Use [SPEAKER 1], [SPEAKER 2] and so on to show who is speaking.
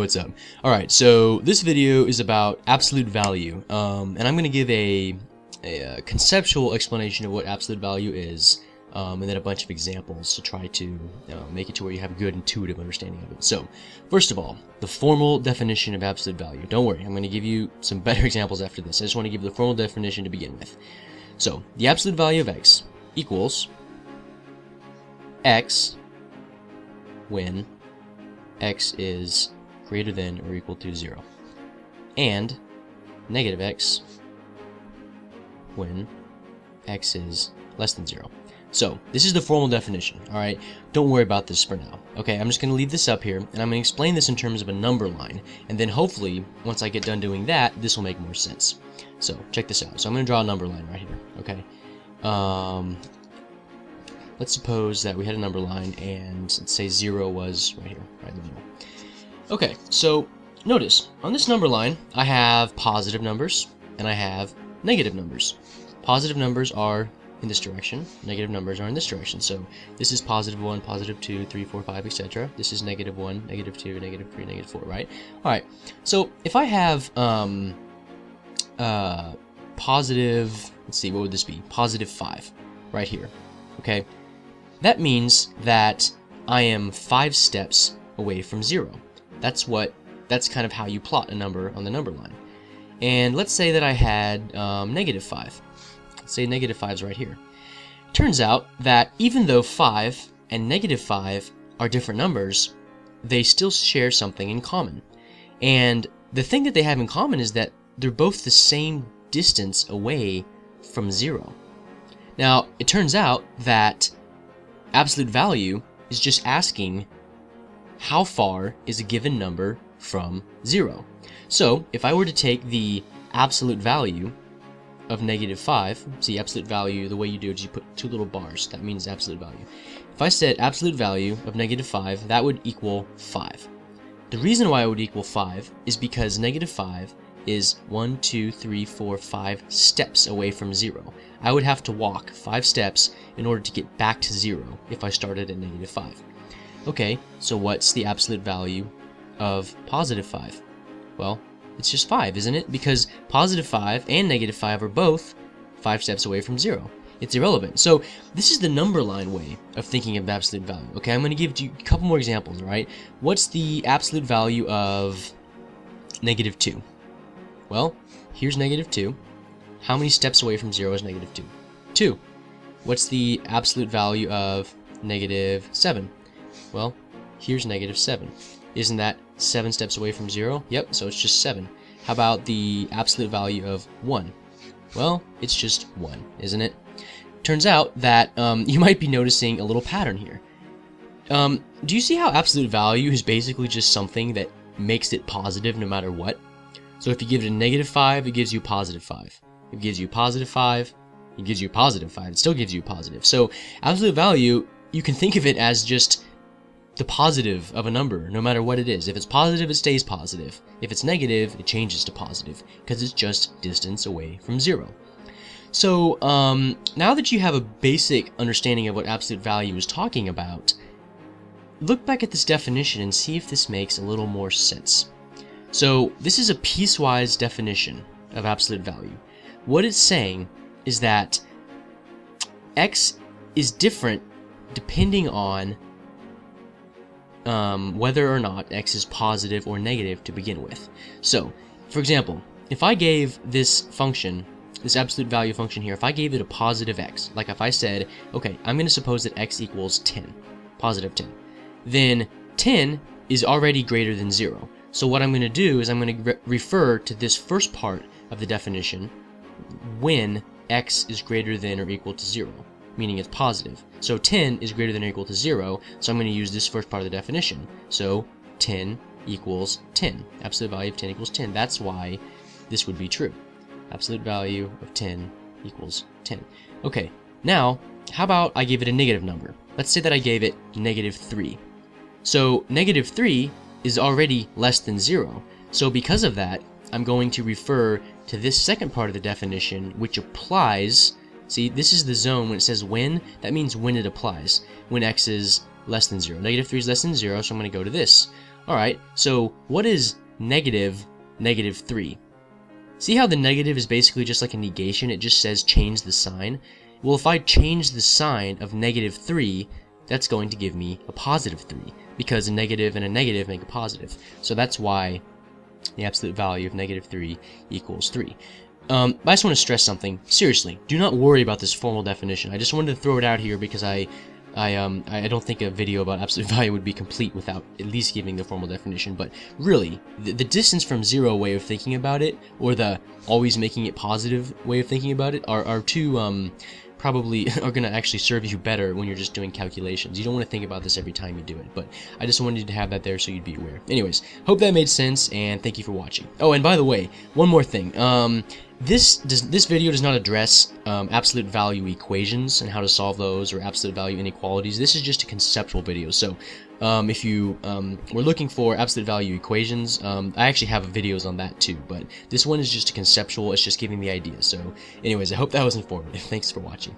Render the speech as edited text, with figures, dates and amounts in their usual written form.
[SPEAKER 1] what's up. Alright, so this video is about absolute value, and I'm going to give a conceptual explanation of what absolute value is, and then a bunch of examples to try to make it to where you have a good intuitive understanding of it. So, first of all, the formal definition of absolute value. Don't worry, I'm going to give you some better examples after this. I just want to give you the formal definition to begin with. So, the absolute value of x equals x when x is greater than or equal to 0, and negative x when x is less than 0. So this is the formal definition. Alright, don't worry about this for now. Okay, I'm just going to leave this up here, and I'm going to explain this in terms of a number line, and then hopefully once I get done doing that, this will make more sense. So check this out. So I'm going to draw a number line right here. Okay, let's suppose that we had a number line, and let's say 0 was right here, right in the middle. Okay, so notice, on this number line, I have positive numbers, and I have negative numbers. Positive numbers are in this direction, negative numbers are in this direction. So this is positive 1, positive 2, 3, 4, 5, etc. This is negative 1, negative 2, negative 3, negative 4, right? Alright, so if I have positive, let's see, what would this be? Positive 5, right here, okay? That means that I am 5 steps away from 0. That's kind of how you plot a number on the number line. And let's say that I had negative 5. Let's say negative 5 is right here. Turns out that even though 5 and negative 5 are different numbers, they still share something in common. And the thing that they have in common is that they're both the same distance away from 0. Now, it turns out that absolute value is just asking how far is a given number from 0. So, if I were to take the absolute value of negative 5, see, absolute value, the way you do it is you put 2 little bars. That means absolute value. If I said absolute value of negative 5, that would equal 5. The reason why it would equal 5 is because negative 5 is 1, 2, 3, 4, 5 steps away from 0. I would have to walk 5 steps in order to get back to 0 if I started at negative 5. Okay, so what's the absolute value of positive 5? Well, it's just 5, isn't it? Because positive 5 and negative 5 are both 5 steps away from 0. It's irrelevant. So this is the number line way of thinking of absolute value. Okay, I'm going to give you a couple more examples, right? What's the absolute value of negative 2? Well, here's negative 2. How many steps away from 0 is negative 2? 2. What's the absolute value of negative 7? Well, here's negative 7. Isn't that 7 steps away from 0? Yep, so it's just 7. How about the absolute value of 1? Well, it's just 1, isn't it? Turns out that you might be noticing a little pattern here. Do you see how absolute value is basically just something that makes it positive no matter what? So if you give it a negative 5, it gives you positive 5. If it gives you positive 5, it gives you positive 5. It still gives you positive. So absolute value, you can think of it as just the positive of a number, no matter what it is. If it's positive, it stays positive. If it's negative, it changes to positive, because it's just distance away from 0. So now that you have a basic understanding of what absolute value is talking about, look back at this definition and see if this makes a little more sense. So this is a piecewise definition of absolute value. What it's saying is that x is different depending on whether or not x is positive or negative to begin with. So, for example, if I gave this function, this absolute value function here, if I gave it a positive x, like if I said, okay, I'm going to suppose that x equals 10, positive 10, then 10 is already greater than 0. So what I'm going to do is I'm going to refer to this first part of the definition when x is greater than or equal to 0. Meaning it's positive. So 10 is greater than or equal to 0, so I'm going to use this first part of the definition. So 10 equals 10. Absolute value of 10 equals 10. That's why this would be true. Absolute value of 10 equals 10. Okay, now, how about I give it a negative number? Let's say that I gave it negative 3. So negative 3 is already less than 0. So because of that, I'm going to refer to this second part of the definition, which applies. See, this is the zone when it says when. That means when it applies. When x is less than 0. Negative 3 is less than 0, so I'm going to go to this. Alright, so what is negative 3? See how the negative is basically just like a negation? It just says change the sign. Well, if I change the sign of negative 3, that's going to give me a positive 3, because a negative and a negative make a positive. So that's why the absolute value of negative 3 equals 3. But I just want to stress something. Seriously, do not worry about this formal definition. I just wanted to throw it out here because I don't think a video about absolute value would be complete without at least giving the formal definition. But really, the distance from zero way of thinking about it, or the always making it positive way of thinking about it, are two probably are going to actually serve you better when you're just doing calculations. You don't want to think about this every time you do it, but I just wanted you to have that there so you'd be aware. Anyways, hope that made sense, and thank you for watching. Oh, and by the way, one more thing. This video does not address absolute value equations and how to solve those, or absolute value inequalities. This is just a conceptual video. So if you were looking for absolute value equations, I actually have videos on that too, but this one is just a conceptual. It's just giving the idea. So anyways, I hope that was informative. Thanks for watching.